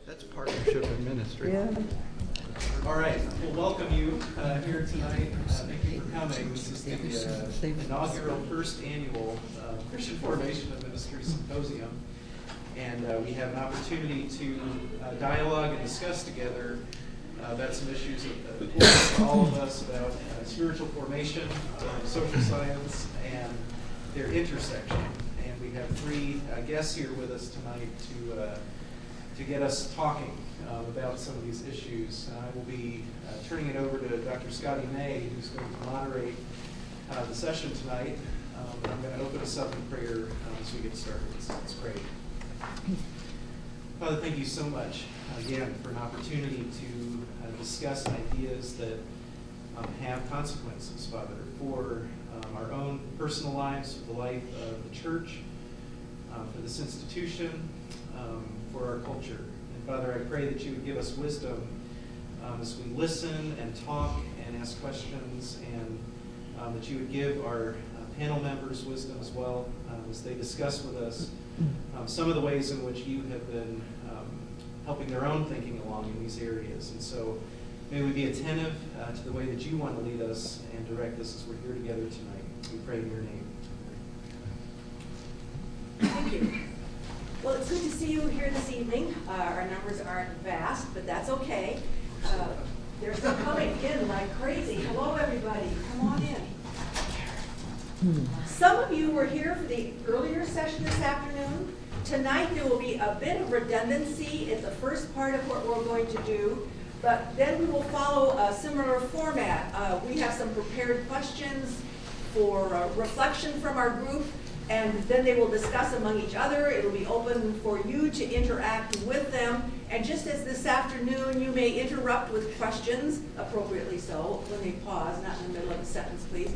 That's partnership in ministry. Yeah. All right, we'll welcome you here tonight. Thank you for coming. This is the inaugural first annual Christian Formation and Ministry Symposium. And we have an opportunity to dialogue and discuss together about some issues of importance to all of us about spiritual formation, social science, and their intersection. And we have three guests here with us tonight to get us talking about some of these issues. I will be turning it over to Dr. Scotty May, who's going to moderate the session tonight. I'm going to open us up in prayer as we get started. It's great. Father, thank you so much again for an opportunity to discuss ideas that have consequences, Father, for our own personal lives, for the life of the church, for this institution, for our culture. And Father, I pray that you would give us wisdom as we listen and talk and ask questions, and that you would give our panel members wisdom as well as they discuss with us some of the ways in which you have been helping their own thinking along in these areas. And so may we be attentive to the way that you want to lead us and direct us as we're here together tonight. We pray in your name. Thank you. Well, it's good to see you here this evening. Our numbers aren't vast, but that's okay. They're still coming in like crazy. Hello, everybody. Come on in. Some of you were here for the earlier session this afternoon. Tonight there will be a bit of redundancy in the first part of what we're going to do, but then we will follow a similar format. We have some prepared questions for reflection from our group, and then they will discuss among each other. It will be open for you to interact with them. And just as this afternoon, you may interrupt with questions, appropriately so, when they pause, not in the middle of a sentence, please,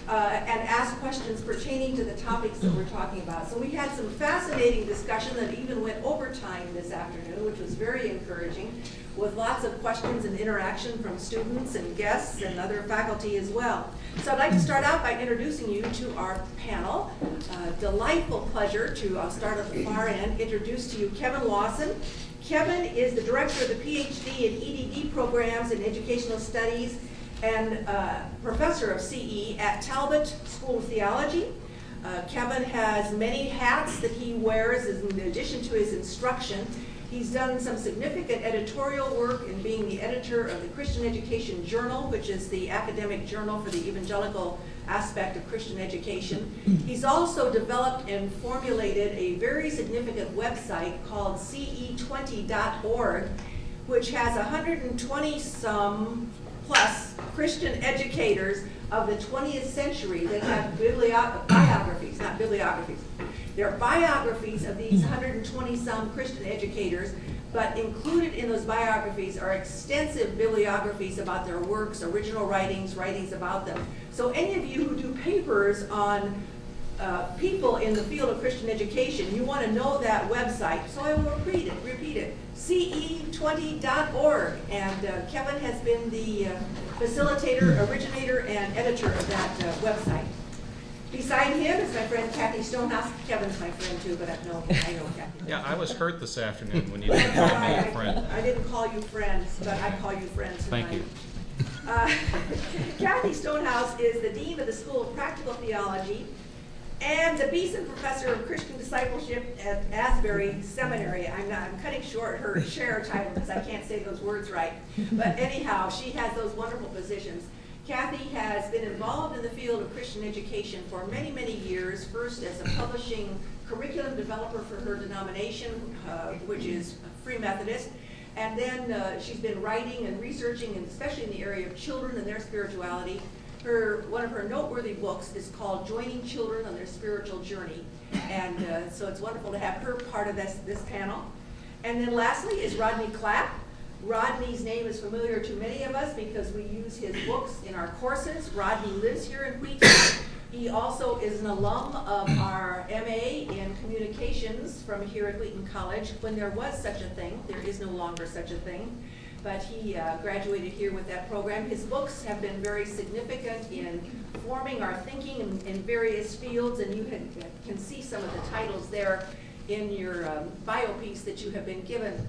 and ask questions pertaining to the topics that we're talking about. So we had some fascinating discussion that even went over time this afternoon, which was very encouraging, with lots of questions and interaction from students and guests and other faculty as well. So I'd like to start out by introducing you to our panel. Delightful pleasure to, I'll start at the far end, introduce to you Kevin Lawson. Kevin is the director of the PhD in EDD programs in educational studies and professor of CE at Talbot School of Theology. Kevin has many hats that he wears in addition to his instruction. He's done some significant editorial work in being the editor of the Christian Education Journal, which is the academic journal for the evangelical aspect of Christian education. He's also developed and formulated a very significant website called ce20.org, which has 120-some plus Christian educators of the 20th century that have biographies, not bibliographies. They're biographies of these 120-some Christian educators, but included in those biographies are extensive bibliographies about their works, original writings, writings about them. So any of you who do papers on people in the field of Christian education, you want to know that website. So I will repeat it, ce20.org. And Kevin has been the facilitator, originator, and editor of that website. Beside him is my friend Kathy Stonehouse. Kevin's my friend too, but I know Kathy. Yeah, I was hurt this afternoon when you didn't call me a friend. I didn't call you friends, but I call you friends tonight. Thank you. Kathy Stonehouse is the Dean of the School of Practical Theology and the Beeson Professor of Christian Discipleship at Asbury Seminary. I'm cutting short her chair title because I can't say those words right. But anyhow, she has those wonderful positions. Kathy has been involved in the field of Christian education for many, many years, first as a publishing curriculum developer for her denomination, which is Free Methodist, and then she's been writing and researching, and especially in the area of children and their spirituality. One of her noteworthy books is called Joining Children on Their Spiritual Journey, and so it's wonderful to have her part of this panel. And then lastly is Rodney Clapp. Rodney's name is familiar to many of us because we use his books in our courses. Rodney lives here in Wheaton. He also is an alum of our MA in Communications from here at Wheaton College. When there was such a thing, there is no longer such a thing, but he graduated here with that program. His books have been very significant in forming our thinking in various fields, and you can see some of the titles there in your bio piece that you have been given.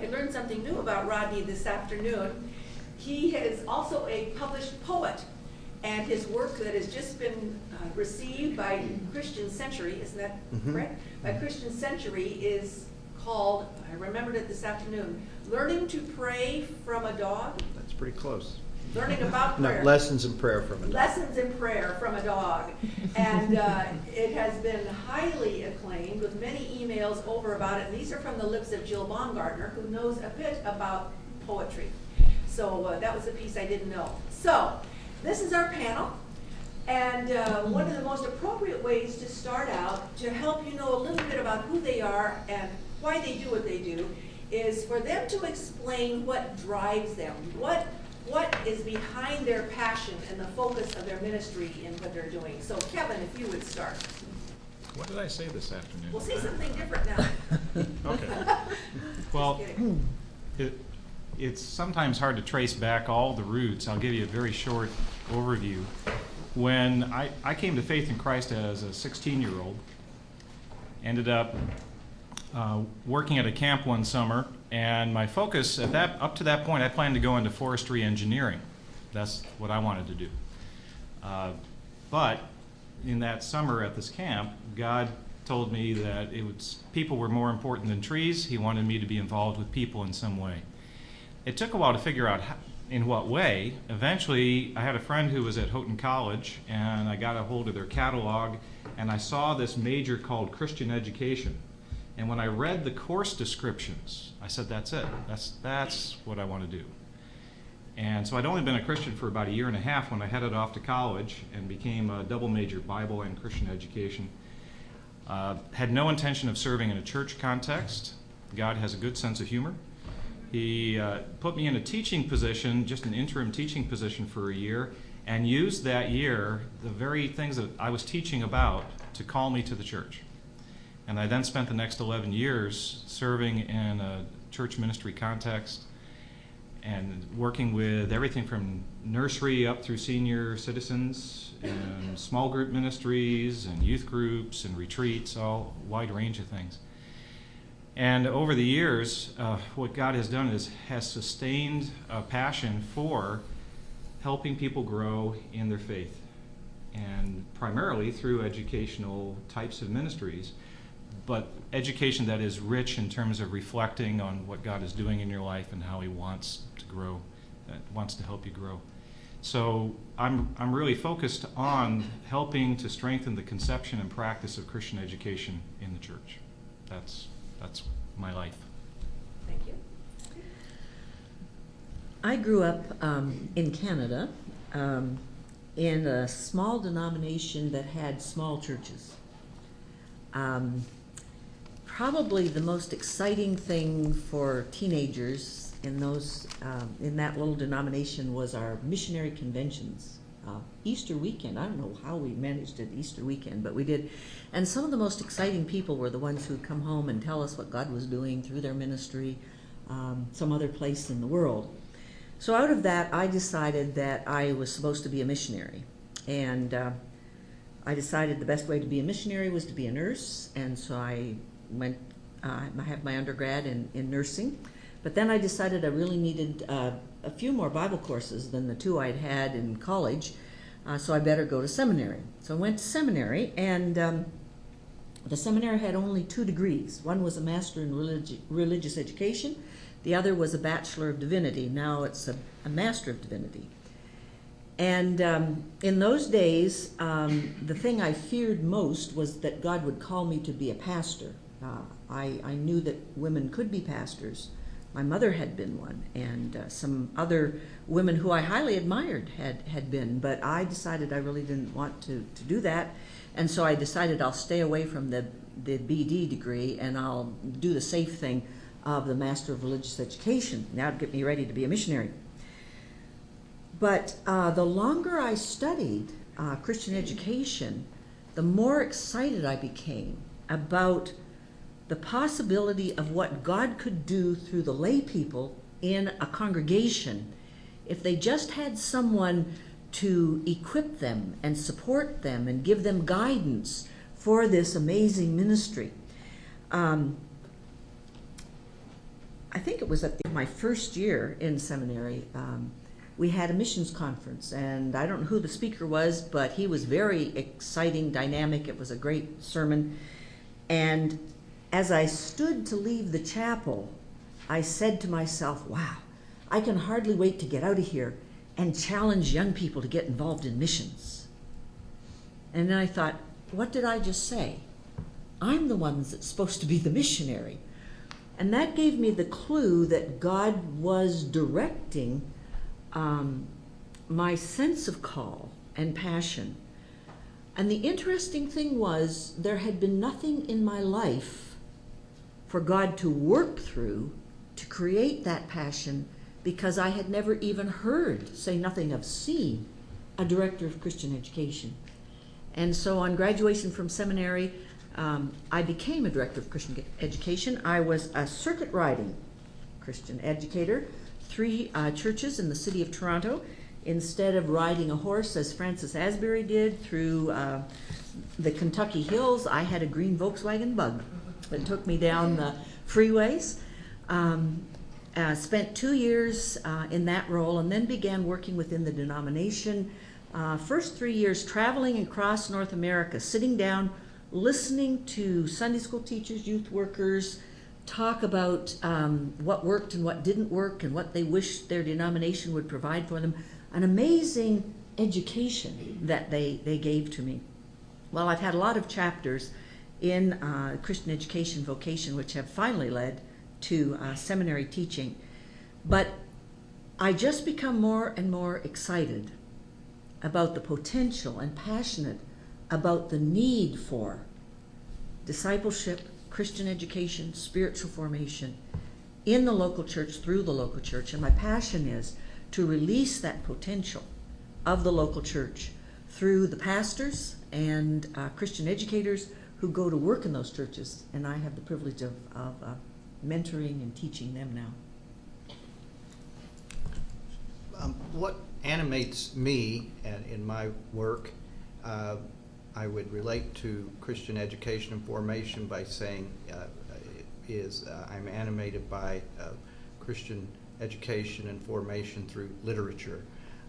I learned something new about Rodney this afternoon. He is also a published poet, and his work that has just been received by Christian Century, isn't that correct? By Christian Century is called, I remembered it this afternoon, Learning to Pray from a Dog. That's pretty close. Learning about No, prayer. Lessons in Prayer from a Dog. Lessons in Prayer from a Dog. And it has been highly acclaimed with many emails over about it. And these are from the lips of Jill Baumgartner, who knows a bit about poetry. So that was a piece I didn't know. So this is our panel. And one of the most appropriate ways to start out, to help you know a little bit about who they are and why they do what they do, is for them to explain what drives them, what is behind their passion and the focus of their ministry in what they're doing. So Kevin, if you would start. What did I say this afternoon? We'll say something different now. Okay. Well, Just kidding. it's sometimes hard to trace back all the roots. I'll give you a very short overview. When I came to faith in Christ as a 16-year-old, ended up working at a camp one summer, and my focus up to that point, I planned to go into forestry engineering. That's what I wanted to do. But in that summer at this camp, God told me that people were more important than trees. He wanted me to be involved with people in some way. It took a while to figure out in what way. Eventually, I had a friend who was at Wheaton College, and I got a hold of their catalog, and I saw this major called Christian Education. And when I read the course descriptions, I said, that's it. That's what I want to do. And so I'd only been a Christian for about a year and a half when I headed off to college and became a double major, Bible and Christian education. Had no intention of serving in a church context. God has a good sense of humor. He put me in a teaching position, just an interim teaching position for a year, and used that year, the very things that I was teaching about, to call me to the church. And I then spent the next 11 years serving in a church ministry context and working with everything from nursery up through senior citizens and small group ministries and youth groups and retreats, all wide range of things. And over the years, what God has done has sustained a passion for helping people grow in their faith, and primarily through educational types of ministries, but education that is rich in terms of reflecting on what God is doing in your life and how He wants to grow, wants to help you grow. So I'm really focused on helping to strengthen the conception and practice of Christian education in the church. That's my life. Thank you. I grew up in Canada in a small denomination that had small churches. Probably the most exciting thing for teenagers in that little denomination was our missionary conventions. Easter weekend, I don't know how we managed it Easter weekend, but we did. And some of the most exciting people were the ones who would come home and tell us what God was doing through their ministry some other place in the world. So out of that, I decided that I was supposed to be a missionary. And I decided the best way to be a missionary was to be a nurse, and so I went, I have my undergrad in nursing. But then I decided I really needed a few more Bible courses than the two I'd had in college, so I better go to seminary. So I went to seminary, and the seminary had only 2 degrees. One was a Master in Religious Education. The other was a Bachelor of Divinity. Now it's a Master of Divinity. And in those days, the thing I feared most was that God would call me to be a pastor. I knew that women could be pastors. My mother had been one, and some other women who I highly admired had been, but I decided I really didn't want to do that, and so I decided I'll stay away from the BD degree, and I'll do the safe thing of the Master of Religious Education. Now to get me ready to be a missionary. But the longer I studied Christian education, the more excited I became about the possibility of what God could do through the lay people in a congregation if they just had someone to equip them and support them and give them guidance for this amazing ministry. I think it was at my first year in seminary, we had a missions conference, and I don't know who the speaker was, but he was very exciting, dynamic. It was a great sermon. And as I stood to leave the chapel, I said to myself, wow, I can hardly wait to get out of here and challenge young people to get involved in missions. And then I thought, what did I just say? I'm the one that's supposed to be the missionary. And that gave me the clue that God was directing my sense of call and passion. And the interesting thing was, there had been nothing in my life for God to work through to create that passion, because I had never even heard, say nothing of seen, a director of Christian education. And so on graduation from seminary, I became a director of Christian education. I was a circuit riding Christian educator, 3 churches in the city of Toronto. Instead of riding a horse, as Francis Asbury did, through the Kentucky hills, I had a green Volkswagen Bug that took me down the freeways. Spent 2 years in that role, and then began working within the denomination. First 3 years traveling across North America, sitting down, listening to Sunday school teachers, youth workers, talk about what worked and what didn't work and what they wished their denomination would provide for them. An amazing education that they gave to me. Well, I've had a lot of chapters in Christian education vocation, which have finally led to seminary teaching. But I just become more and more excited about the potential and passionate about the need for discipleship, Christian education, spiritual formation in the local church, through the local church. And my passion is to release that potential of the local church through the pastors and Christian educators who go to work in those churches. And I have the privilege of mentoring and teaching them now. What animates me in my work, I would relate to Christian education and formation by saying I'm animated by Christian education and formation through literature.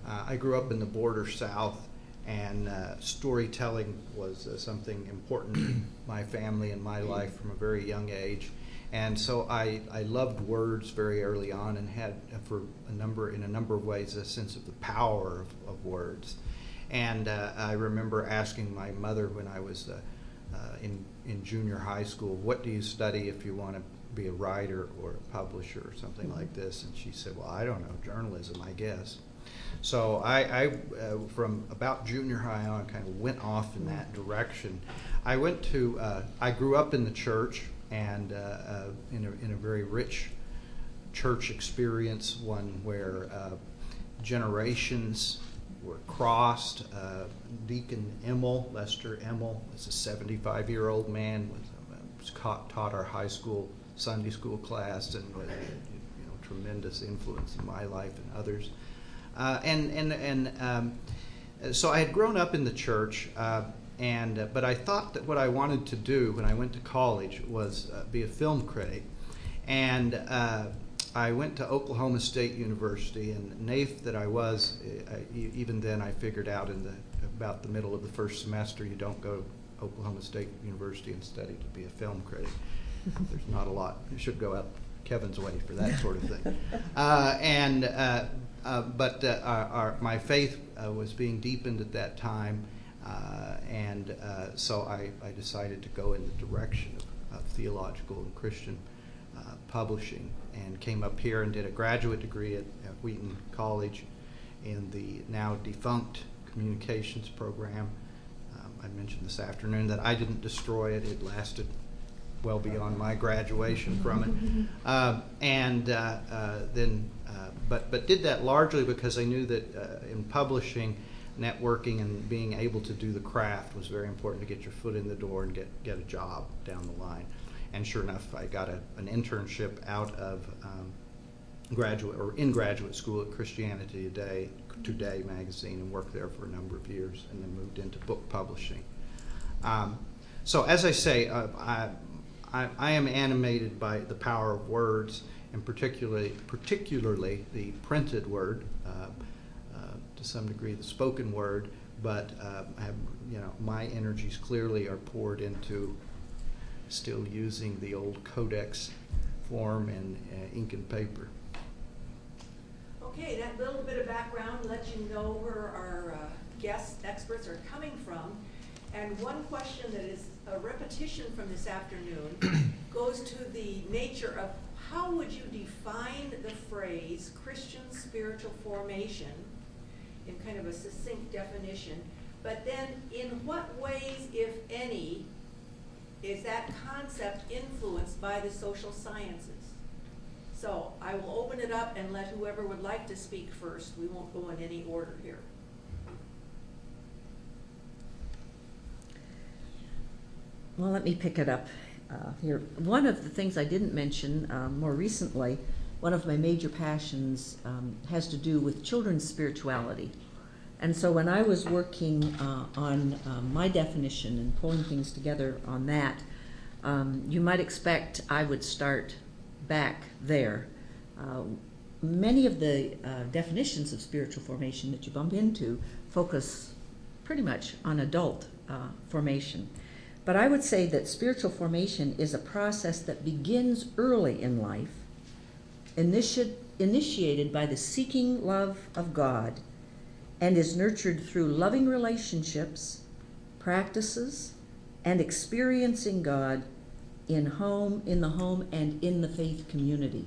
I grew up in the border South, and storytelling was something important in my family and my life from a very young age. And so I loved words very early on, and had in a number of ways a sense of the power of words. And I remember asking my mother when I was in junior high school, what do you study if you want to be a writer or a publisher or something like this? And she said, well, I don't know, journalism, I guess. So I from about junior high on, kind of went off in that direction. I grew up in the church, and in a very rich church experience, one where generations were crossed. Deacon Emmel, Lester Emmel, was a 75-year-old man, was taught our high school Sunday school class, and was tremendous influence in my life and others. So I had grown up in the church, but I thought that what I wanted to do when I went to college was be a film critic. And I went to Oklahoma State University, and naif that I was, even then I figured out about the middle of the first semester, you don't go to Oklahoma State University and study to be a film critic. There's not a lot. You should go out Kevin's way for that sort of thing. But my faith was being deepened at that time, so I decided to go in the direction of theological and Christian publishing, and came up here and did a graduate degree at Wheaton College in the now defunct communications program. I mentioned this afternoon that I didn't destroy it. It lasted well beyond my graduation from it. But did that largely because I knew that in publishing, networking and being able to do the craft was very important to get your foot in the door and get a job down the line. And sure enough, I got an internship out of in graduate school at Christianity Today magazine, and worked there for a number of years, and then moved into book publishing. So as I say, I am animated by the power of words, and particularly the printed word, to some degree the spoken word, but my energies clearly are poured into still using the old codex form and ink and paper. Okay, that little bit of background lets you know where our guest experts are coming from. And one question that is a repetition from this afternoon goes to the nature of how would you define the phrase Christian spiritual formation in kind of a succinct definition, but then in what ways, if any, is that concept influenced by the social sciences? So I will open it up and let whoever would like to speak first. We won't go in any order here. Well, let me pick it up here. One of the things I didn't mention more recently, one of my major passions has to do with children's spirituality. And so when I was working on my definition and pulling things together on that, you might expect I would start back there. Many of the definitions of spiritual formation that you bump into focus pretty much on adult formation. But I would say that spiritual formation is a process that begins early in life, initiated by the seeking love of God, and is nurtured through loving relationships, practices, and experiencing God in the home, and in the faith community.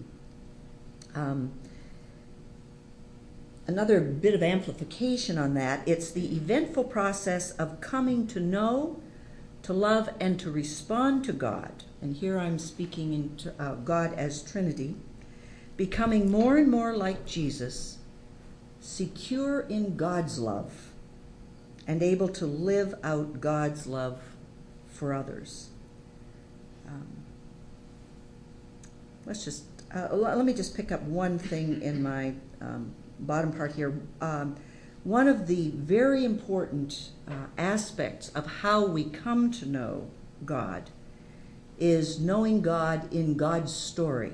Another bit of amplification on that, it's the eventful process of coming to know, to love, and to respond to God. And here I'm speaking in God as Trinity, becoming more and more like Jesus, secure in God's love, and able to live out God's love for others. Let me just pick up one thing in my bottom part here. One of the very important aspects of how we come to know God is knowing God in God's story,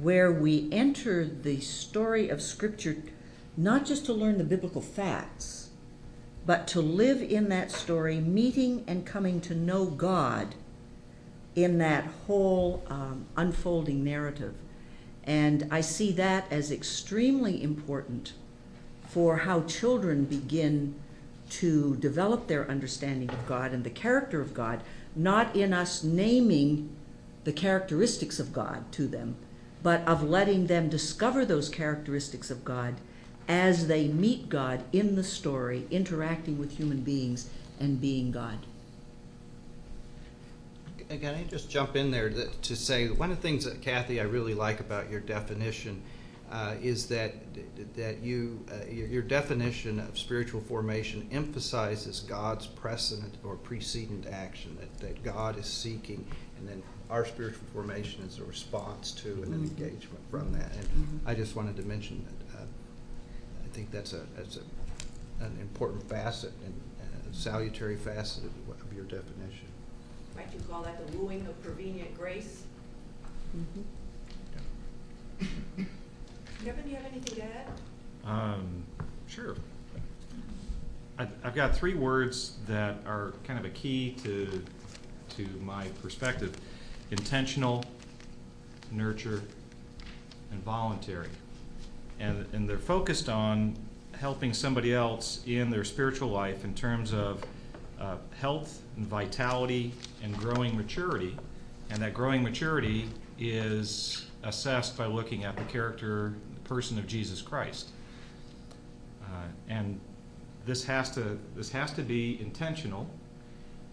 where we enter the story of Scripture not just to learn the biblical facts, but to live in that story, meeting and coming to know God in that whole unfolding narrative. And I see that as extremely important for how children begin to develop their understanding of God and the character of God, not in us naming the characteristics of God to them, but of letting them discover those characteristics of God as they meet God in the story, interacting with human beings and being God. Can I just jump in there to say one of the things that, Kathy, I really like about your definition is that your definition of spiritual formation emphasizes God's precedent or precedent action, that God is seeking, and then our spiritual formation is a response to and an engagement from that. And I just wanted to mention that I think that's an important facet and a salutary facet of your definition. Might you call that the wooing of prevenient grace? Kevin, do you have anything to add? Sure. I've got three words that are kind of a key to my perspective: intentional, nurture, and voluntary. And they're focused on helping somebody else in their spiritual life in terms of health and vitality and growing maturity. And that growing maturity is assessed by looking at the character, the person of Jesus Christ. And this has to be intentional.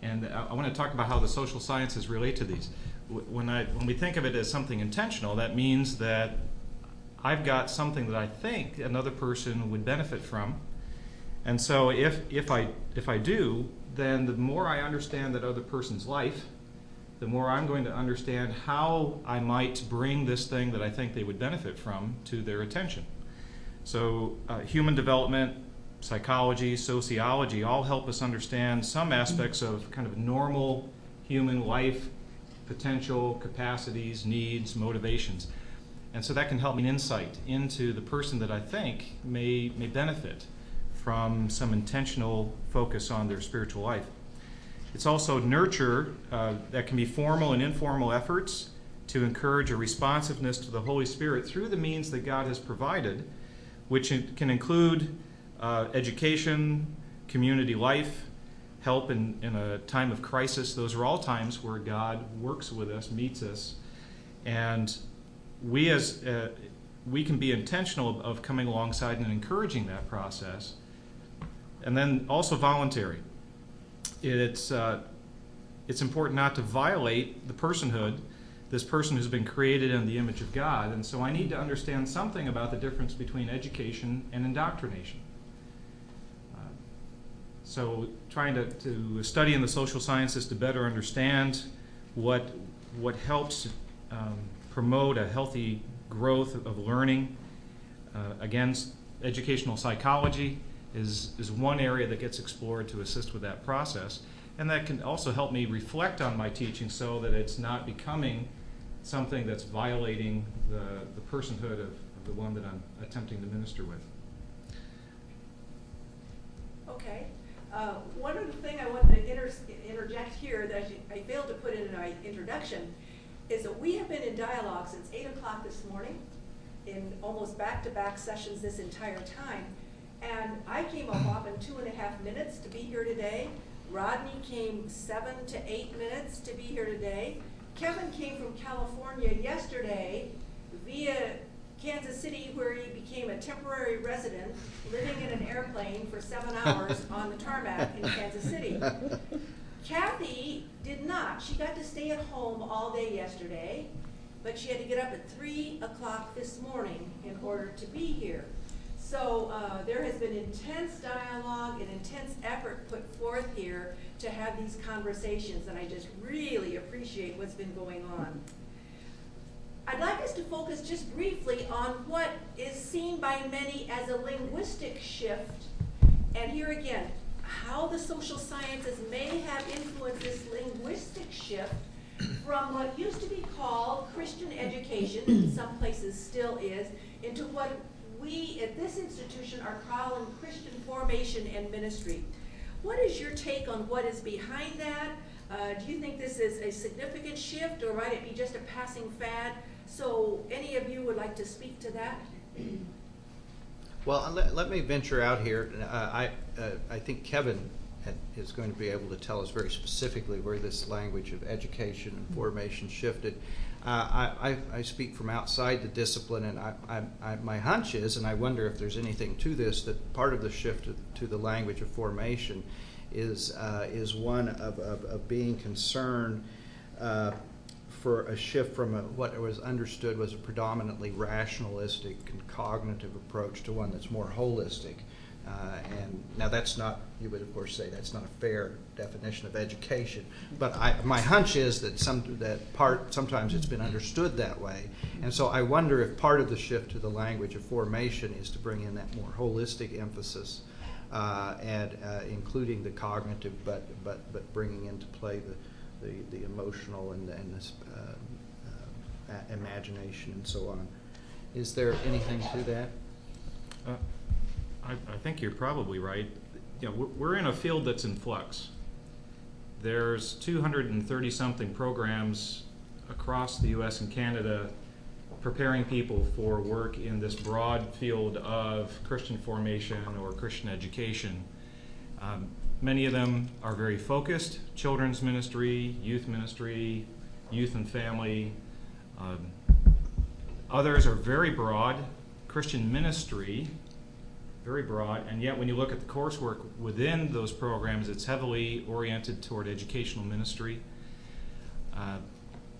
And I want to talk about how the social sciences relate to these. When we think of it as something intentional, that means that I've got something that I think another person would benefit from. And so if I do, then the more I understand that other person's life, the more I'm going to understand how I might bring this thing that I think they would benefit from to their attention. So human development, psychology, sociology all help us understand some aspects of kind of normal human life potential, capacities, needs, motivations. And so that can help me insight into the person that I think may benefit from some intentional focus on their spiritual life. It's also nurture that can be formal and informal efforts to encourage a responsiveness to the Holy Spirit through the means that God has provided, which can include education, community life, help in a time of crisis. Those are all times where God works with us, meets us, and we can be intentional of coming alongside and encouraging that process. And then also voluntary. It's important not to violate the personhood, this person who's been created in the image of God, and so I need to understand something about the difference between education and indoctrination. So trying to study in the social sciences to better understand what helps promote a healthy growth of learning. Again, educational psychology is one area that gets explored to assist with that process. And that can also help me reflect on my teaching so that it's not becoming something that's violating the personhood of the one that I'm attempting to minister with. Okay. One other thing I wanted to interject here that I failed to put in my introduction is that we have been in dialogue since 8 o'clock this morning in almost back-to-back sessions this entire time. And I came up often 2.5 minutes to be here today. Rodney came 7 to 8 minutes to be here today. Kevin came from California yesterday via Kansas City, where he became a temporary resident, living in an airplane for 7 hours on the tarmac in Kansas City. Kathy did not. She got to stay at home all day yesterday, but she had to get up at 3 o'clock this morning in order to be here. So there has been intense dialogue and intense effort put forth here to have these conversations, and I just really appreciate what's been going on. I'd like us to focus just briefly on what is seen by many as a linguistic shift, and here again, how the social sciences may have influenced this linguistic shift from what used to be called Christian education, and in some places still is, into what we at this institution are calling Christian formation and ministry. What is your take on what is behind that? Do you think this is a significant shift, or might it be just a passing fad? So any of you would like to speak to that? Well, let me venture out here. I think Kevin is going to be able to tell us very specifically where this language of education and formation shifted. I speak from outside the discipline, and my hunch is, and I wonder if there's anything to this, that part of the shift to the language of formation is one of being concerned for a shift from what was understood was a predominantly rationalistic and cognitive approach to one that's more holistic. And now that's not, you would of course say that's not a fair definition of education, but my hunch is that sometimes it's been understood that way. And so I wonder if part of the shift to the language of formation is to bring in that more holistic emphasis, and including the cognitive, but bringing into play the emotional and this imagination and so on. Is there anything to that? I think you're probably right. You know, we're in a field that's in flux. There's 230-something programs across the U.S. and Canada preparing people for work in this broad field of Christian formation or Christian education. Many of them are very focused: children's ministry, youth and family. Others are very broad: Christian ministry, very broad, and yet when you look at the coursework within those programs, it's heavily oriented toward educational ministry.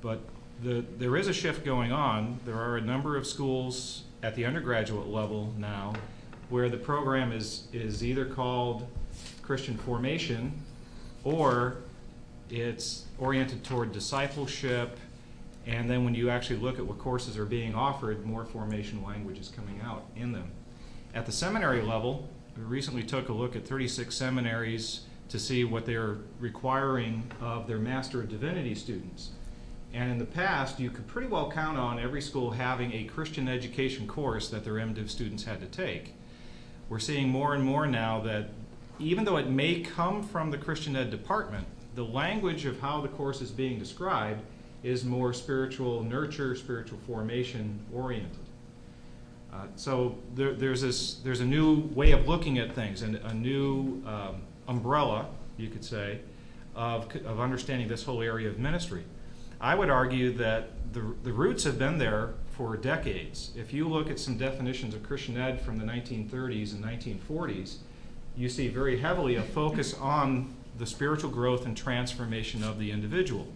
But there is a shift going on. There are a number of schools at the undergraduate level now where the program is either called Christian formation or it's oriented toward discipleship, and then when you actually look at what courses are being offered, more formation language is coming out in them. At the seminary level, we recently took a look at 36 seminaries to see what they're requiring of their Master of Divinity students. And in the past, you could pretty well count on every school having a Christian education course that their MDiv students had to take. We're seeing more and more now that even though it may come from the Christian ed department, the language of how the course is being described is more spiritual nurture, spiritual formation oriented. So there's a new way of looking at things and a new umbrella, you could say, of understanding this whole area of ministry. I would argue that the roots have been there for decades. If you look at some definitions of Christian ed from the 1930s and 1940s, you see very heavily a focus on the spiritual growth and transformation of the individual.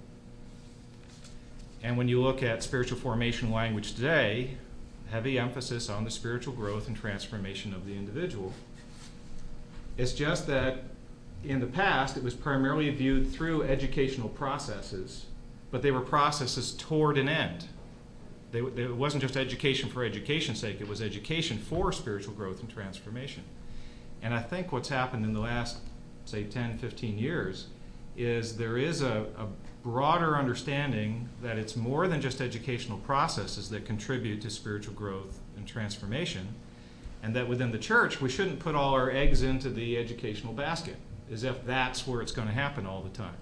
And when you look at spiritual formation language today, heavy emphasis on the spiritual growth and transformation of the individual. It's just that in the past, it was primarily viewed through educational processes, but they were processes toward an end. It wasn't just education for education's sake, it was education for spiritual growth and transformation. And I think what's happened in the last, say, 10, 15 years is there is a broader understanding that it's more than just educational processes that contribute to spiritual growth and transformation, and that within the church, we shouldn't put all our eggs into the educational basket, as if that's where it's going to happen all the time.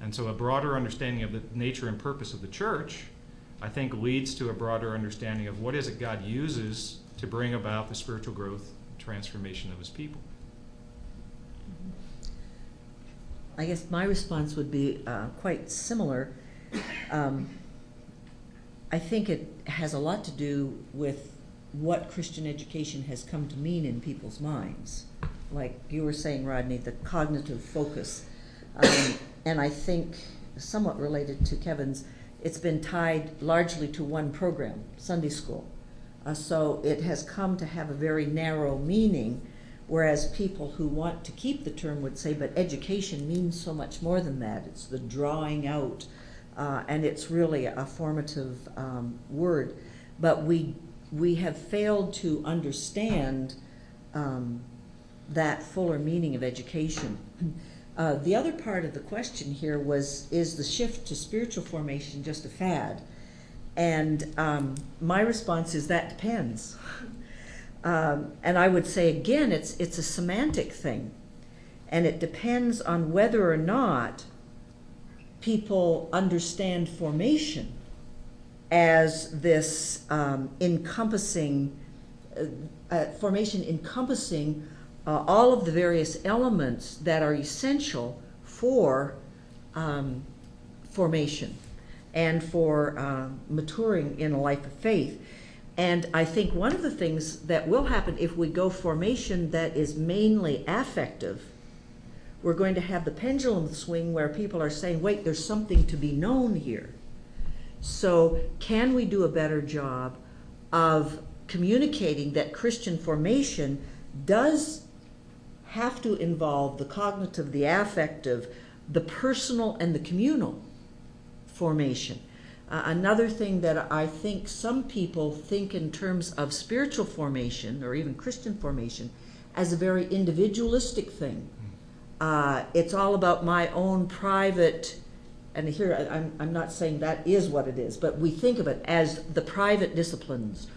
And so a broader understanding of the nature and purpose of the church, I think, leads to a broader understanding of what is it God uses to bring about the spiritual growth and transformation of his people. I guess my response would be quite similar. I think it has a lot to do with what Christian education has come to mean in people's minds. Like you were saying, Rodney, the cognitive focus. And I think, somewhat related to Kevin's, it's been tied largely to one program, Sunday school. So it has come to have a very narrow meaning, whereas people who want to keep the term would say, but education means so much more than that. It's the drawing out, and it's really a formative word. But we have failed to understand that fuller meaning of education. The other part of the question here was, is the shift to spiritual formation just a fad? And my response is that depends. And I would say, again, it's a semantic thing. And it depends on whether or not people understand formation as this encompassing all of the various elements that are essential for formation and for maturing in a life of faith. And I think one of the things that will happen if we go formation that is mainly affective, we're going to have the pendulum swing where people are saying, wait, there's something to be known here. So can we do a better job of communicating that Christian formation does have to involve the cognitive, the affective, the personal, and the communal formation? Another thing that I think some people think in terms of spiritual formation or even Christian formation as a very individualistic thing. It's all about my own private, and here I'm not saying that is what it is, but we think of it as the private disciplines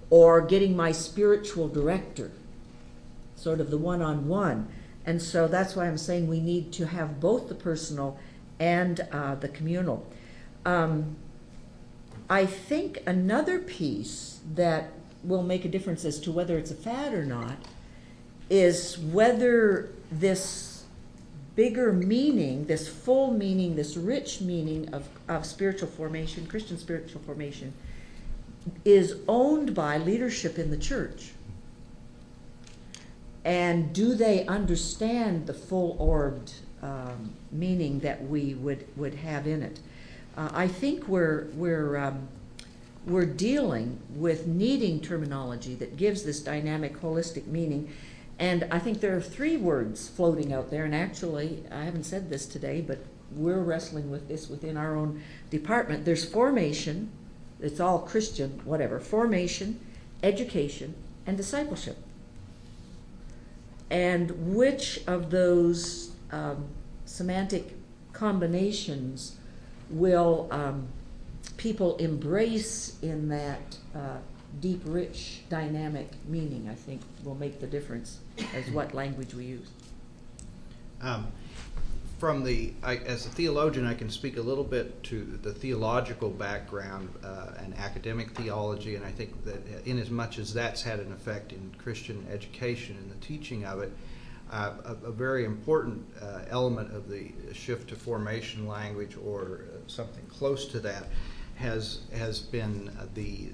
or getting my spiritual director, sort of the one-on-one. And so that's why I'm saying we need to have both the personal and the communal. I think another piece that will make a difference as to whether it's a fad or not is whether this bigger meaning, this full meaning, this rich meaning of spiritual formation, Christian spiritual formation, is owned by leadership in the church. And do they understand the full-orbed meaning that we would have in it? I think we're dealing with needing terminology that gives this dynamic, holistic meaning. And I think there are three words floating out there, and actually, I haven't said this today, but we're wrestling with this within our own department. There's formation, it's all Christian, whatever, formation, education, and discipleship. And which of those semantic combinations will people embrace in that deep, rich, dynamic meaning, I think, will make the difference as what language we use. As a theologian, I can speak a little bit to the theological background and academic theology, and I think that in as much as that's had an effect in Christian education and the teaching of it, a very important element of the shift to formation language, or something close to that, has been the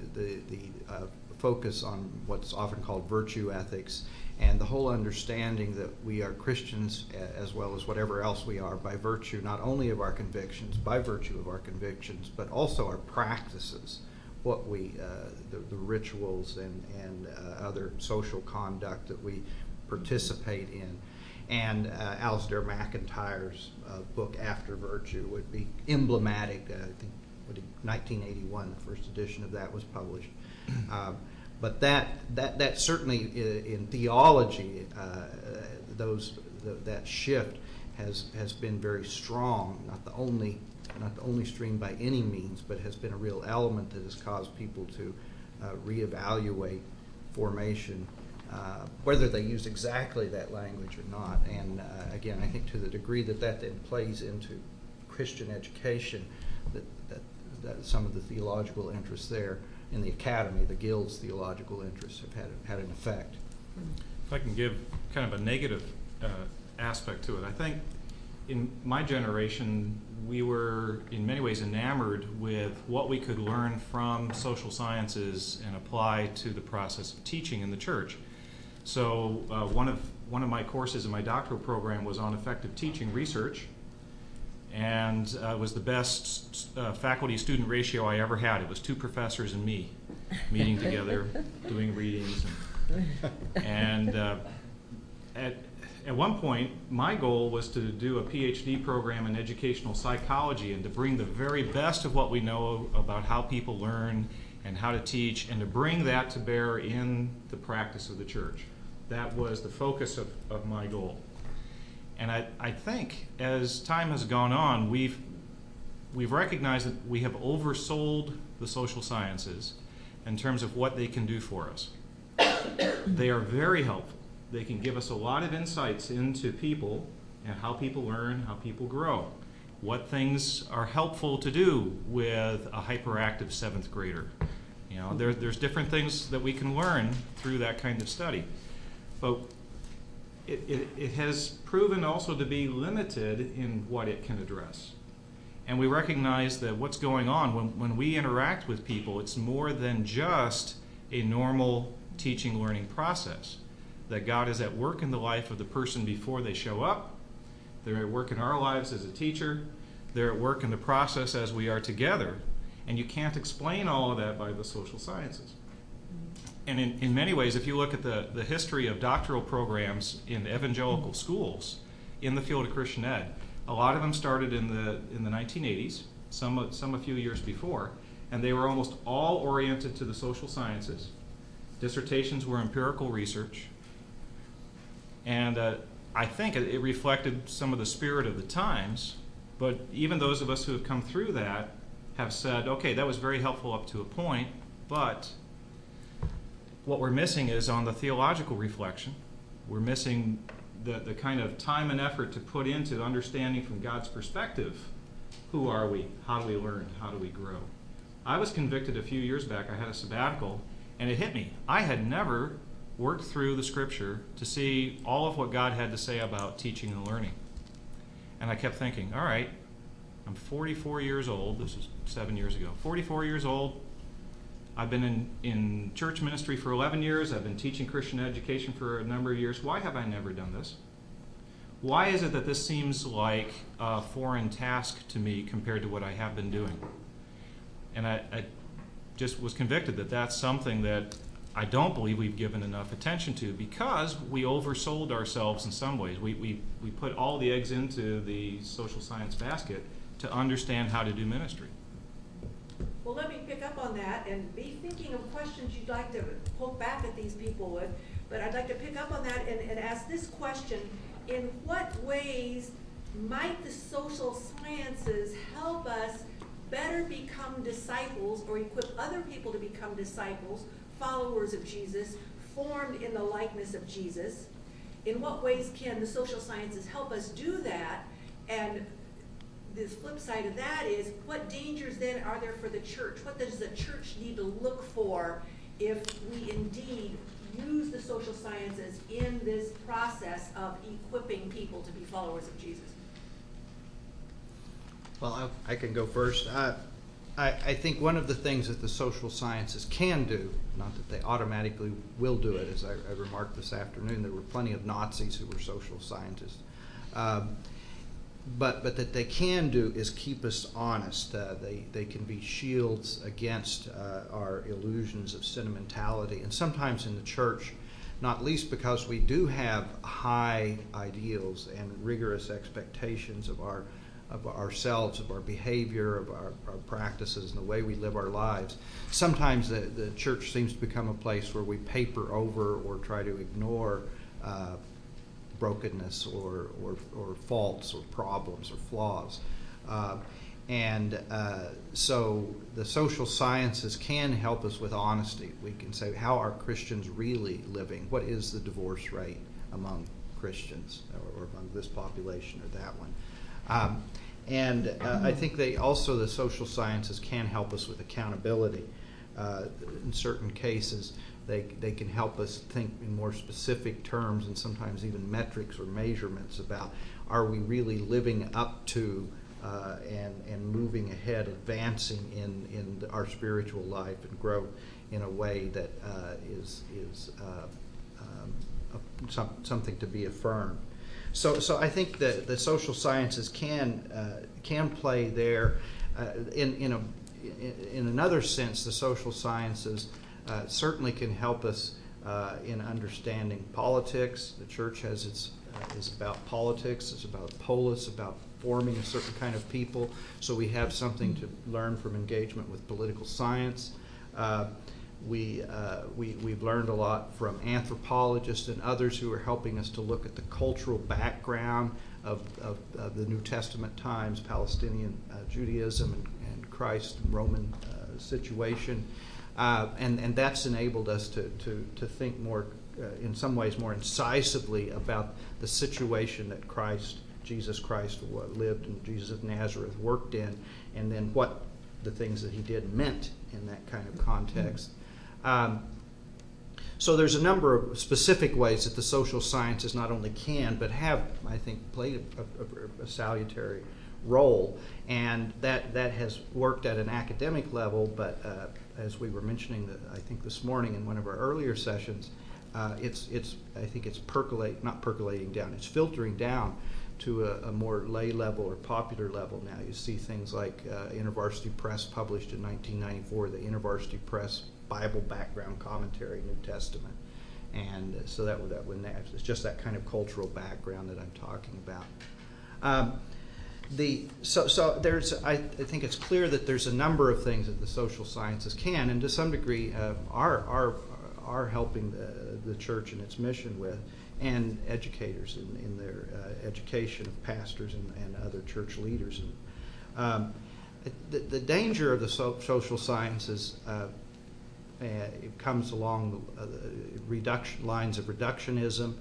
focus on what's often called virtue ethics, and the whole understanding that we are Christians as well as whatever else we are by virtue not only of our convictions, by virtue of our convictions, but also our practices, what we the rituals and other social conduct that we participate in. And Alasdair MacIntyre's book After Virtue would be emblematic. I think 1981, the first edition of that was published. But that certainly in theology, that shift has been very strong. Not the only stream by any means, but has been a real element that has caused people to reevaluate formation, whether they use exactly that language or not. And again, I think to the degree that then plays into Christian education, that some of the theological interests there in the academy, the guild's theological interests have had an effect. If I can give kind of a negative aspect to it, I think in my generation, we were in many ways enamored with what we could learn from social sciences and apply to the process of teaching in the church. So one of my courses in my doctoral program was on effective teaching research, and it was the best faculty-student ratio I ever had. It was 2 professors and me meeting together, doing readings. And at one point, my goal was to do a PhD program in educational psychology and to bring the very best of what we know about how people learn and how to teach, and to bring that to bear in the practice of the church. That was the focus of my goal. And I think as time has gone on, we've recognized that we have oversold the social sciences in terms of what they can do for us. They are very helpful. They can give us a lot of insights into people and how people learn, how people grow, what things are helpful to do with a hyperactive 7th grader. You know, there's different things that we can learn through that kind of study. But it has proven also to be limited in what it can address. And we recognize that what's going on when we interact with people, it's more than just a normal teaching learning process. That God is at work in the life of the person before they show up. They're at work in our lives as a teacher. They're at work in the process as we are together. And you can't explain all of that by the social sciences. And in many ways, if you look at the history of doctoral programs in evangelical schools in the field of Christian ed, a lot of them started in the 1980s, some a few years before, and they were almost all oriented to the social sciences. Dissertations were empirical research, and I think it reflected some of the spirit of the times, but even those of us who have come through that have said, okay, that was very helpful up to a point, but what we're missing is on the theological reflection. We're missing the kind of time and effort to put into understanding from God's perspective, who are we, how do we learn, how do we grow. I was convicted a few years back. I had a sabbatical, and it hit me. I had never worked through the scripture to see all of what God had to say about teaching and learning. And I kept thinking, all right, I'm 44 years old. This is 7 years ago. 44 years old. I've been in church ministry for 11 years. I've been teaching Christian education for a number of years. Why have I never done this? Why is it that this seems like a foreign task to me compared to what I have been doing? And I just was convicted that that's something that I don't believe we've given enough attention to, because we oversold ourselves in some ways. We put all the eggs into the social science basket to understand how to do ministry. Well, let me pick up on that and be thinking of questions you'd like to poke back at these people with. But I'd like to pick up on that and ask this question. In what ways might the social sciences help us better become disciples or equip other people to become disciples, followers of Jesus, formed in the likeness of Jesus? In what ways can the social sciences help us do that? And the flip side of that is, what dangers then are there for the church? What does the church need to look for if we indeed use the social sciences in this process of equipping people to be followers of Jesus? Well, I can go first. I think one of the things that the social sciences can do, not that they automatically will do it, as I remarked this afternoon, there were plenty of Nazis who were social scientists, but that they can do is keep us honest. They can be shields against our illusions of sentimentality, and sometimes in the church, not least because we do have high ideals and rigorous expectations of ourselves, of our behavior, of our practices, and the way we live our lives. Sometimes the church seems to become a place where we paper over or try to ignore brokenness or faults or problems or flaws. So the social sciences can help us with honesty. We can say, how are Christians really living? What is the divorce rate among Christians or among this population or that one? I think the social sciences can help us with accountability. In certain cases, they can help us think in more specific terms and sometimes even metrics or measurements about, are we really living up to and moving ahead, advancing in our spiritual life and growth in a way that is something to be affirmed. So I think that the social sciences can play there. In another sense, the social sciences certainly can help us in understanding politics. The church is about politics. It's about polis, about forming a certain kind of people. So we have something to learn from engagement with political science. We've learned a lot from anthropologists and others who are helping us to look at the cultural background of the New Testament times, Palestinian Judaism and Christ and Roman situation. And that's enabled us to think more, in some ways, more incisively about the situation that Jesus Christ lived and Jesus of Nazareth worked in, and then what the things that he did meant in that kind of context. So there's a number of specific ways that the social sciences not only can, but have, I think, played a salutary role, and that has worked at an academic level, but as we were mentioning, I think this morning in one of our earlier sessions, I think it's it's filtering down to a more lay level or popular level now. You see things like InterVarsity Press published in 1994, the InterVarsity Press Bible Background Commentary, New Testament. And so it's just that kind of cultural background that I'm talking about. So there's, I think it's clear that there's a number of things that the social sciences can, and to some degree are helping the church in its mission with, and educators in their education of pastors and other church leaders. The danger of the social sciences it comes along the lines of reductionism,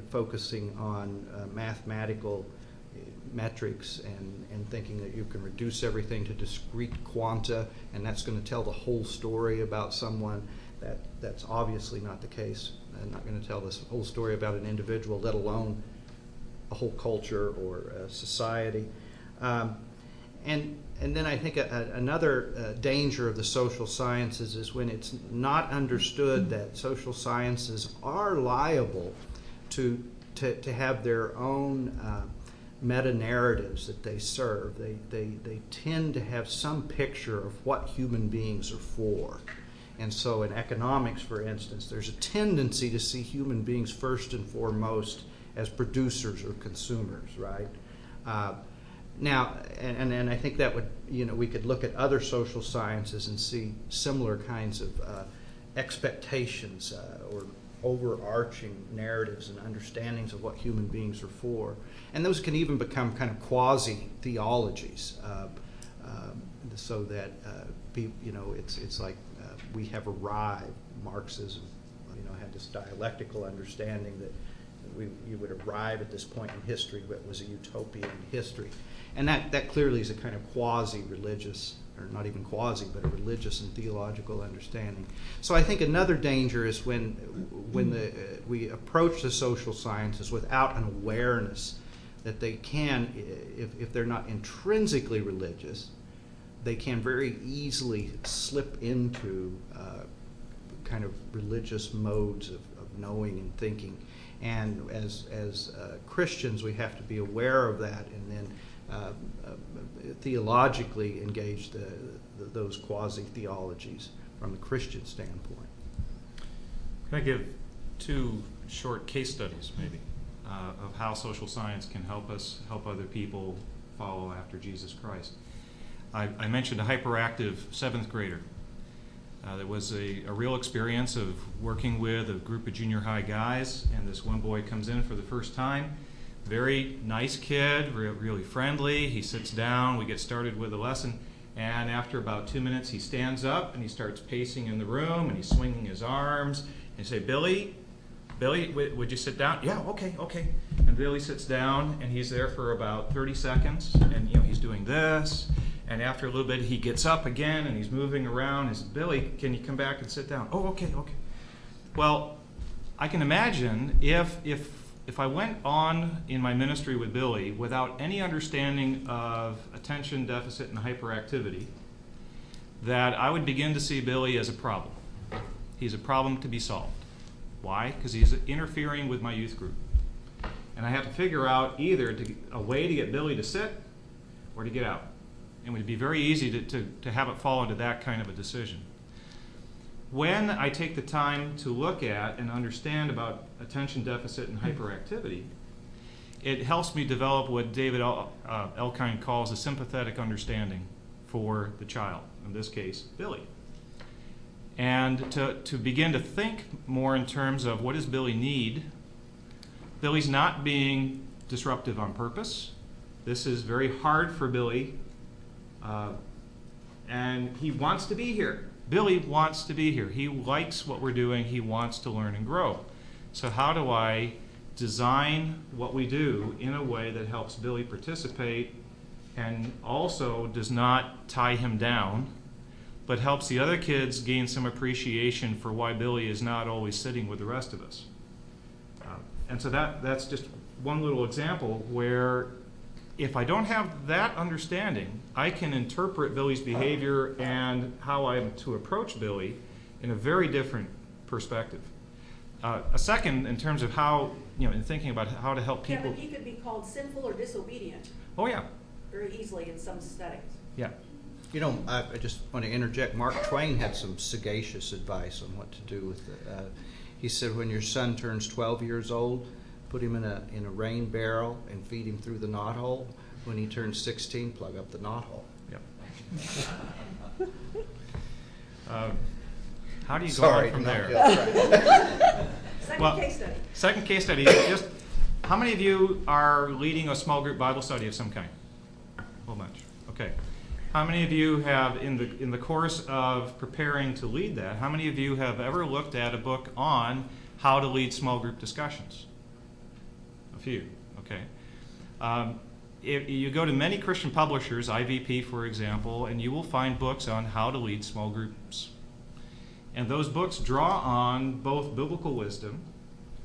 focusing on mathematical metrics and thinking that you can reduce everything to discrete quanta, and that's going to tell the whole story about someone. That's obviously not the case. I'm not going to tell this whole story about an individual, let alone a whole culture or a society. And then I think another danger of the social sciences is when it's not understood that social sciences are liable to have their own meta-narratives that they serve. They tend to have some picture of what human beings are for. And so in economics, for instance, there's a tendency to see human beings first and foremost as producers or consumers, right? Now, and I think that would, we could look at other social sciences and see similar kinds of expectations or overarching narratives and understandings of what human beings are for. And those can even become kind of quasi-theologies. so that it's like we have arrived. Marxism, had this dialectical understanding that you would arrive at this point in history that was a utopian history, and that clearly is a kind of quasi-religious, or not even quasi, but a religious and theological understanding. So I think another danger is when we approach the social sciences without an awareness that they can, if they're not intrinsically religious, they can very easily slip into kind of religious modes of knowing and thinking. And as Christians, we have to be aware of that, and then theologically engage those quasi-theologies from a Christian standpoint. Can I give two short case studies, maybe, of how social science can help us help other people follow after Jesus Christ? I mentioned a hyperactive 7th grader. There was a real experience of working with a group of junior high guys, and this one boy comes in for the first time. Very nice kid, really friendly. He sits down, we get started with the lesson, and after about 2 minutes he stands up and he starts pacing in the room, and he's swinging his arms, and you say, Billy, would you sit down? Yeah, okay. And Billy sits down, and he's there for about 30 seconds, and he's doing this. And after a little bit, he gets up again, and he's moving around. He says, Billy, can you come back and sit down? Oh, okay. Well, I can imagine if I went on in my ministry with Billy without any understanding of attention deficit and hyperactivity, that I would begin to see Billy as a problem. He's a problem to be solved. Why? Because he's interfering with my youth group. And I have to figure out either a way to get Billy to sit or to get out. It would be very easy to have it fall into that kind of a decision. When I take the time to look at and understand about attention deficit and hyperactivity, it helps me develop what David Elkind calls a sympathetic understanding for the child, in this case, Billy. And to begin to think more in terms of what does Billy need. Billy's not being disruptive on purpose. This is very hard for Billy. And he wants to be here. Billy wants to be here. He likes what we're doing. He wants to learn and grow. So how do I design what we do in a way that helps Billy participate and also does not tie him down, but helps the other kids gain some appreciation for why Billy is not always sitting with the rest of us? And so that's just one little example where if I don't have that understanding, I can interpret Billy's behavior and how I'm to approach Billy in a very different perspective. A second, in terms of how, in thinking about how to help people. Kevin, he could be called sinful or disobedient Oh, yeah. very easily in some settings. Yeah. I just want to interject. Mark Twain had some sagacious advice on what to do with it. He said, when your son turns 12 years old, put him in a rain barrel and feed him through the knothole. When he turns 16, plug up the knothole. Yep. How do you go on from there? Case study. Second case study. Just how many of you are leading a small group Bible study of some kind? A whole bunch. Okay. How many of you have, in the course of preparing to lead that, how many of you have ever looked at a book on how to lead small group discussions? A few. Okay. If you go to many Christian publishers, IVP for example, and you will find books on how to lead small groups. And those books draw on both biblical wisdom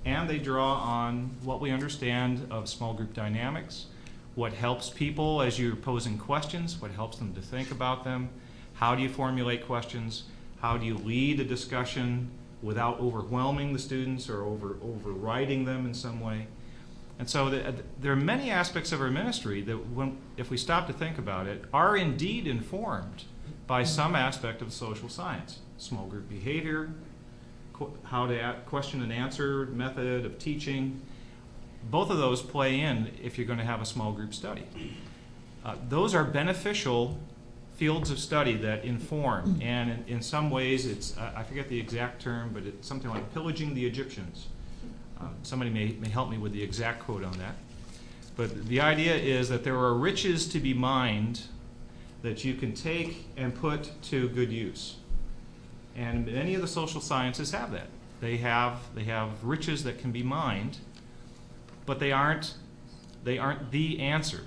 and they draw on what we understand of small group dynamics, what helps people as you're posing questions, what helps them to think about them, how do you formulate questions, how do you lead a discussion without overwhelming the students or overriding them in some way. And so there are many aspects of our ministry that, if we stop to think about it, are indeed informed by some aspect of social science. Small group behavior, how to question and answer method of teaching. Both of those play in if you're going to have a small group study. Those are beneficial fields of study that inform, and in some ways it's, I forget the exact term, but it's something like pillaging the Egyptians. Somebody may help me with the exact quote on that. But the idea is that there are riches to be mined that you can take and put to good use. And many of the social sciences have that. They have riches that can be mined, but they aren't the answer.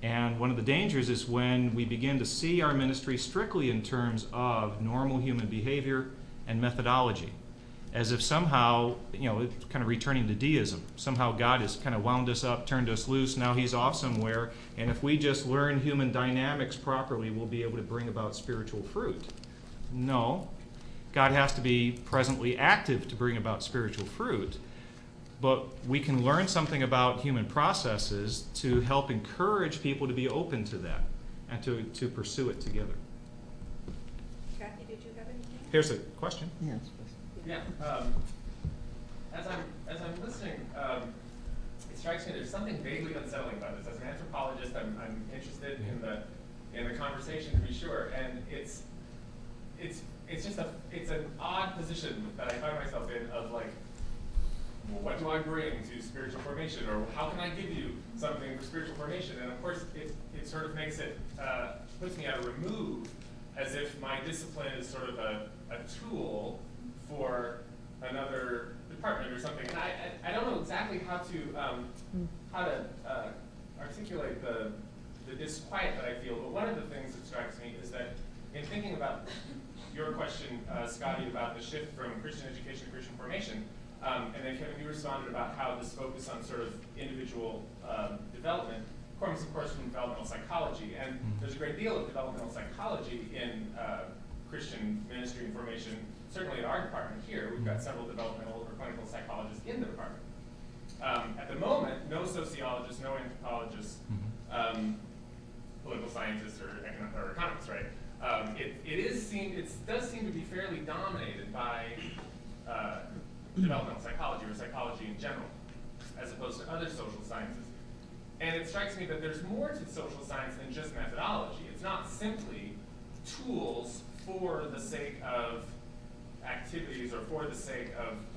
And one of the dangers is when we begin to see our ministry strictly in terms of normal human behavior and methodology, as if somehow, it's kind of returning to deism. Somehow God has kind of wound us up, turned us loose, now he's off somewhere, and if we just learn human dynamics properly, we'll be able to bring about spiritual fruit. No. God has to be presently active to bring about spiritual fruit. But we can learn something about human processes to help encourage people to be open to that and to pursue it together. Kathy, did you have anything? Here's a question. Yes. Yeah. As I'm listening, it strikes me there's something vaguely unsettling about this. As an anthropologist, I'm interested in the conversation, to be sure, and it's an odd position that I find myself in of like, well, what do I bring to spiritual formation, or how can I give you something for spiritual formation? And of course, it sort of makes it, puts me at a remove, as if my discipline is sort of a tool for another department or something. And I don't know exactly how to articulate the disquiet that I feel, but one of the things that strikes me is that in thinking about your question, Scotty, about the shift from Christian education to Christian formation, and then Kevin, you responded about how this focus on sort of individual development comes, of course, from developmental psychology. And there's a great deal of developmental psychology in Christian ministry and formation. Certainly at our department here, we've got several developmental or clinical psychologists in the department. At the moment, no sociologists, no anthropologists, political scientists, or economists, right? It does seem to be fairly dominated by developmental psychology or psychology in general, as opposed to other social sciences. And it strikes me that there's more to social science than just methodology. It's not simply tools for the sake of activities or for the sake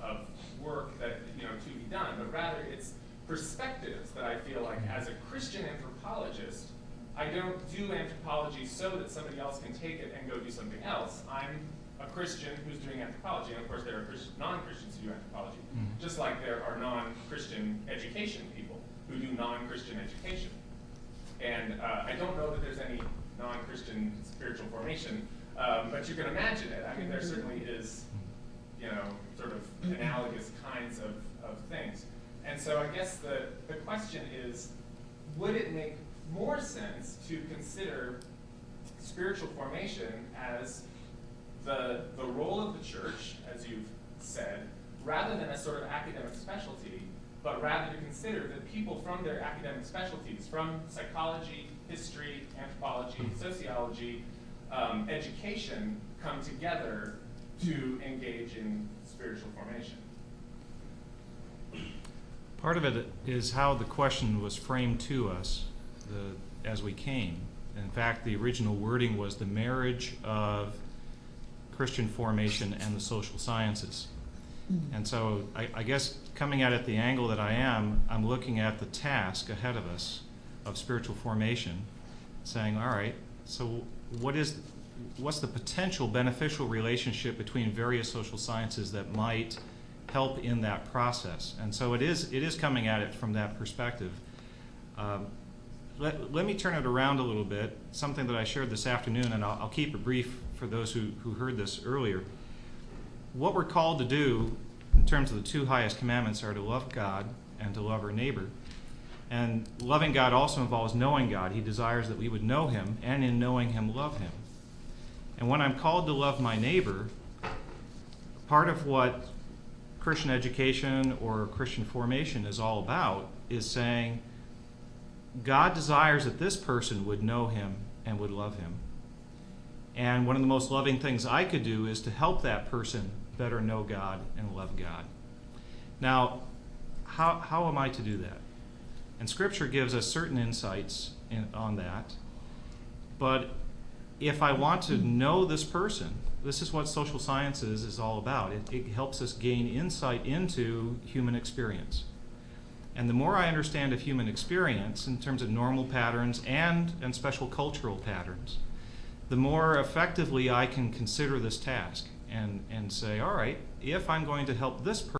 of work that to be done, but rather it's perspectives that I feel like as a Christian anthropologist, I don't do anthropology so that somebody else can take it and go do something else. I'm a Christian who's doing anthropology, and of course there are non-Christians who do anthropology, just like there are non-Christian education people who do non-Christian education. And I don't know that there's any non-Christian spiritual formation, but you can imagine it. I mean, there certainly is, sort of analogous kinds of things. And so I guess the question is, would it make more sense to consider spiritual formation as the role of the church, as you've said, rather than a sort of academic specialty, but rather to consider that people from their academic specialties, from psychology, history, anthropology, sociology, education, come together to engage in spiritual formation? Part of it is how the question was framed to us as we came. In fact, the original wording was the marriage of Christian formation and the social sciences. And so I guess coming at it the angle that I am, I'm looking at the task ahead of us of spiritual formation, saying, all right, so what's the potential beneficial relationship between various social sciences that might help in that process? And so it is coming at it from that perspective. Let me turn it around a little bit, something that I shared this afternoon, and I'll keep it brief for those who heard this earlier. What we're called to do in terms of the two highest commandments are to love God and to love our neighbor. And loving God also involves knowing God. He desires that we would know him, and in knowing him, love him. And when I'm called to love my neighbor, part of what Christian education or Christian formation is all about is saying, God desires that this person would know him and would love him. And one of the most loving things I could do is to help that person better know God and love God. Now, how am I to do that? And Scripture gives us certain insights on that. But if I want to know this person, this is what social sciences is all about. It helps us gain insight into human experience. And the more I understand of human experience in terms of normal patterns and special cultural patterns, the more effectively I can consider this task and say, all right, if I'm going to help this person